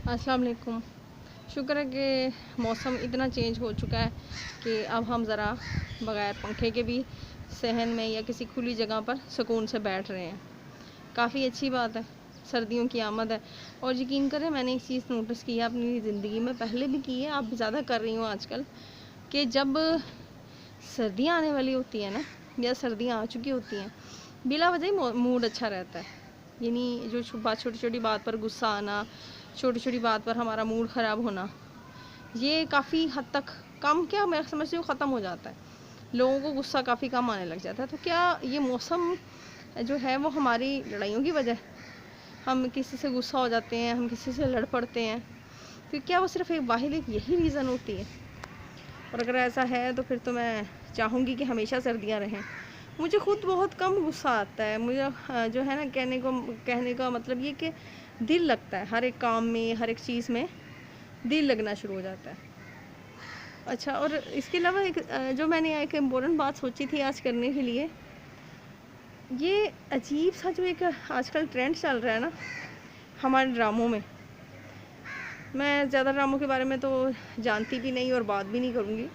अस्सलाम वालेकुम। शुक्र है कि मौसम इतना चेंज हो चुका है कि अब हम ज़रा बग़ैर पंखे के भी सहन में या किसी खुली जगह पर सुकून से बैठ रहे हैं। काफ़ी अच्छी बात है, सर्दियों की आमद है। और यकीन करें, मैंने एक चीज़ नोटिस की है अपनी ज़िंदगी में, पहले भी की है, अब ज़्यादा कर रही हूँ आजकल, कि जब सर्दियाँ आने वाली होती हैं ना, या सर्दियाँ आ चुकी होती हैं, बिला वजह ही मूड अच्छा रहता है। यानी जो छोटी छोटी बात पर गुस्सा आना, छोटी छोटी बात पर हमारा मूड ख़राब होना, ये काफ़ी हद तक कम, क्या मैं समझती हूँ, ख़त्म हो जाता है। लोगों को गुस्सा काफ़ी कम आने लग जाता है। तो क्या ये मौसम जो है वो हमारी लड़ाइयों की वजह, हम किसी से गुस्सा हो जाते हैं, हम किसी से लड़ पड़ते हैं, तो क्या वो सिर्फ एक वाहिद एक यही रीज़न होती है? और अगर ऐसा है तो फिर तो मैं चाहूँगी कि हमेशा सर्दियाँ रहें। मुझे खुद बहुत कम गुस्सा आता है। मुझे जो है ना, कहने का मतलब ये कि दिल लगता है हर एक काम में, हर एक चीज़ में दिल लगना शुरू हो जाता है। अच्छा, और इसके अलावा एक जो मैंने एक इम्पोर्टेंट बात सोची थी आज करने के लिए, ये अजीब सा जो एक आजकल ट्रेंड चल रहा है ना हमारे ड्रामों में। मैं ज़्यादा ड्रामों के बारे में तो जानती भी नहीं और बात भी नहीं करूँगी।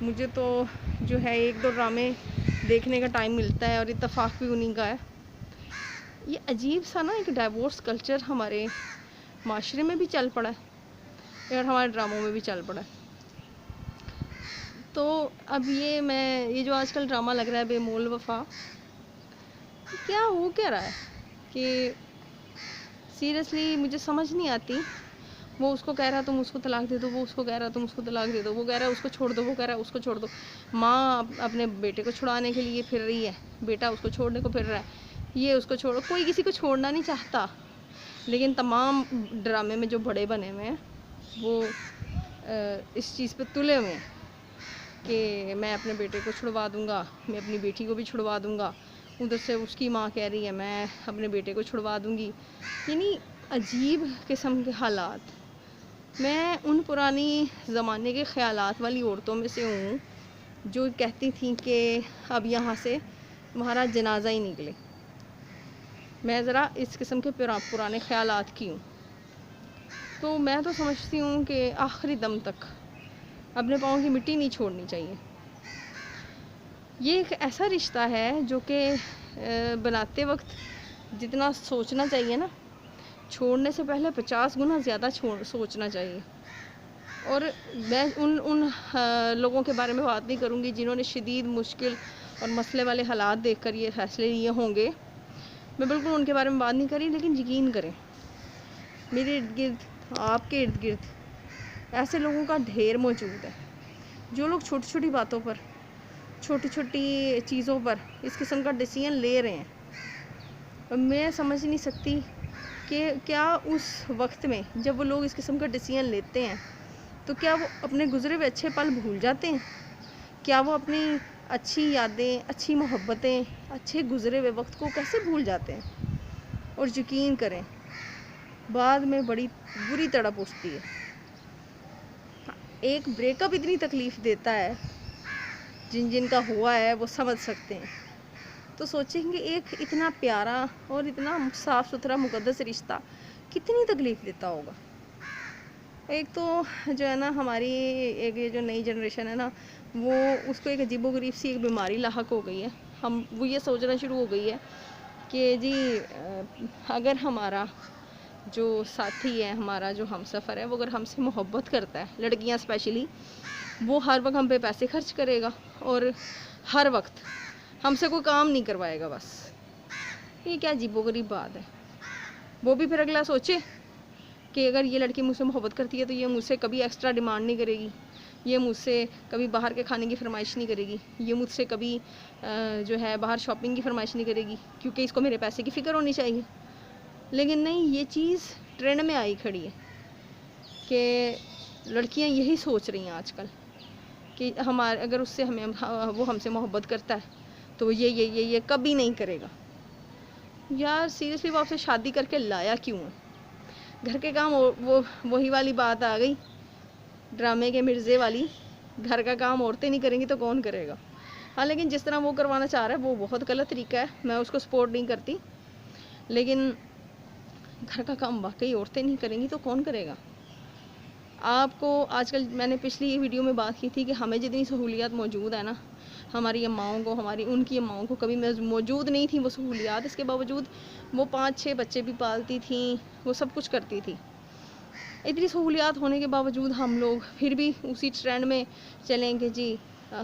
मुझे तो जो है एक दो ड्रामे देखने का टाइम मिलता है और इत्तेफाक भी उन्हीं का है। ये अजीब सा ना एक डाइवोर्स कल्चर हमारे माशरे में भी चल पड़ा है और हमारे ड्रामों में भी चल पड़ा है। तो अब ये जो आजकल ड्रामा लग रहा है बेमोल वफ़ा, क्या हो क्या रहा है कि सीरियसली मुझे समझ नहीं आती। वो उसको कह रहा तुम उसको तलाक दे दो, वो उसको कह रहा तुम उसको तलाक दे दो, वो कह रहा है उसको छोड़ दो, वो कह रहा है उसको छोड़ दो। माँ अपने बेटे को छुड़ाने के लिए फिर रही है, बेटा उसको छोड़ने को फिर रहा है, ये उसको छोड़ो। कोई किसी को छोड़ना नहीं चाहता, लेकिन तमाम ड्रामे में जो बड़े बने हुए हैं वो इस चीज़ पे तुले हुए हैं कि मैं अपने बेटे को छुड़वा दूँगा, मैं अपनी बेटी को भी छुड़वा दूँगा। उधर से उसकी माँ कह रही है मैं अपने बेटे को छुड़वा दूँगी। यानी अजीब किस्म के हालात। मैं उन पुरानी ज़माने के ख़यालात वाली औरतों में से हूँ जो कहती थी कि अब यहाँ से तुम्हारा जनाजा ही निकले। मैं ज़रा इस किस्म के पुराने ख़यालात की हूँ। तो मैं तो समझती हूँ कि आखिरी दम तक अपने पाँव की मिट्टी नहीं छोड़नी चाहिए। ये एक ऐसा रिश्ता है जो कि बनाते वक्त जितना सोचना चाहिए ना, छोड़ने से पहले 50 गुना ज़्यादा सोचना चाहिए। और मैं उन लोगों के बारे में बात नहीं करूँगी जिन्होंने शदीद मुश्किल और मसले वाले हालात देखकर ये फ़ैसले लिए होंगे। मैं बिल्कुल उनके बारे में बात नहीं करी, लेकिन यकीन करें, मेरे इर्द गिर्द, आपके इर्द गिर्द ऐसे लोगों का ढेर मौजूद है जो लोग छोटी छोटी बातों पर, छोटी छोटी चीज़ों पर इस किस्म का डिसीजन ले रहे हैं। और मैं समझ नहीं सकती कि क्या उस वक्त में जब वो लोग इस किस्म का डिसीजन लेते हैं तो क्या वो अपने गुजरे हुए अच्छे पल भूल जाते हैं? क्या वो अपनी अच्छी यादें, अच्छी मोहब्बतें, अच्छे गुजरे हुए वक्त को कैसे भूल जाते हैं? और यकीन करें, बाद में बड़ी बुरी तड़प उठती है। एक ब्रेकअप इतनी तकलीफ़ देता है, जिनका हुआ है वो समझ सकते हैं। तो सोचेंगे एक इतना प्यारा और इतना साफ़ सुथरा मुक़द्दस रिश्ता कितनी तकलीफ़ देता होगा। एक तो जो है ना हमारी एक ये जो नई जनरेशन है ना, वो उसको एक अजीबोगरीब सी एक बीमारी लाहक हो गई है। वो ये सोचना शुरू हो गई है कि जी अगर हमारा जो साथी है, हमारा जो हमसफ़र है, वो अगर हमसे मोहब्बत करता है, लड़कियां स्पेशली, वो हर वक्त हम पे पैसे खर्च करेगा और हर वक्त हमसे कोई काम नहीं करवाएगा। बस ये क्या अजीबोगरीब बात है। वो भी फिर अगला सोचे कि अगर ये लड़की मुझसे मोहब्बत करती है तो ये मुझसे कभी एक्स्ट्रा डिमांड नहीं करेगी, ये मुझसे कभी बाहर के खाने की फरमाइश नहीं करेगी, ये मुझसे कभी जो है बाहर शॉपिंग की फरमाइश नहीं करेगी, क्योंकि इसको मेरे पैसे की फ़िक्र होनी चाहिए। लेकिन नहीं, ये चीज़ ट्रेंड में आई खड़ी है कि लड़कियां यही सोच रही हैं आजकल कि हमारे अगर उससे हमें वो हमसे मोहब्बत करता है तो ये कभी नहीं करेगा। यार सीरियसली, वो आपसे शादी करके लाया क्यों है? घर के काम वही वाली बात आ गई, ड्रामे के मिर्ज़े वाली। घर का काम औरतें नहीं करेंगी तो कौन करेगा? हाँ, लेकिन जिस तरह वो करवाना चाह रहा है वो बहुत गलत तरीका है, मैं उसको सपोर्ट नहीं करती। लेकिन گھر کا کام واقعی عورتیں نہیں کریں گی تو کون کرے گا؟ آپ کو آج کل میں نے پچھلی ویڈیو میں بات کی تھی کہ ہمیں جتنی سہولیات موجود ہیں نا، ہماری اماؤں کو، ان کی اماؤں کو کبھی موجود نہیں تھیں وہ سہولیات. اس کے باوجود وہ 5-6 بچے بھی پالتی تھیں، وہ سب کچھ کرتی تھی. اتنی سہولیات ہونے کے باوجود ہم لوگ پھر بھی اسی ٹرینڈ میں چلیں کہ جی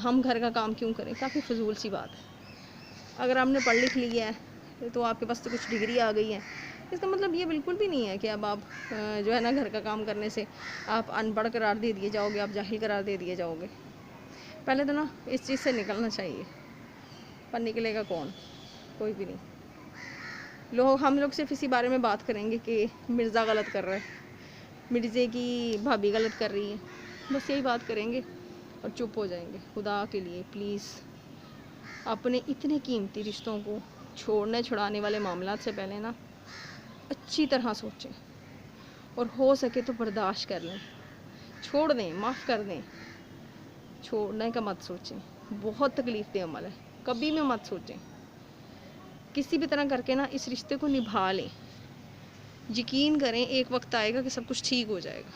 ہم گھر کا کام کیوں کریں. کافی فضول سی بات ہے. اگر آپ نے پڑھ لکھ لیا ہے تو آپ کے پاس تو کچھ ڈگری آ گئی ہے، اس کا مطلب یہ بالکل بھی نہیں ہے کہ اب آپ جو ہے نا گھر کا کام کرنے سے آپ ان پڑھ قرار دے دیے جاؤ گے، آپ جاہل قرار دے دیے جاؤ گے. پہلے تو نا اس چیز سے نکلنا چاہیے. پر نکلے گا کون؟ کوئی بھی نہیں. ہم لوگ صرف اسی بارے میں بات کریں گے کہ مرزا غلط کر رہا ہے، مرزے کی بھابھی غلط کر رہی ہے، بس یہی بات کریں گے اور چپ ہو جائیں گے. خدا کے لیے پلیز اپنے اتنے قیمتی رشتوں کو چھڑانے والے معاملات سے پہلے نا اچھی طرح سوچیں، اور ہو سکے تو برداشت کر لیں، چھوڑ دیں، معاف کر دیں. چھوڑنے کا مت سوچیں، بہت تکلیف دہ عمل ہے. کبھی میں مت سوچیں. کسی بھی طرح کر کے نا اس رشتے کو نبھا لیں. یقین کریں ایک وقت آئے گا کہ سب کچھ ٹھیک ہو جائے گا.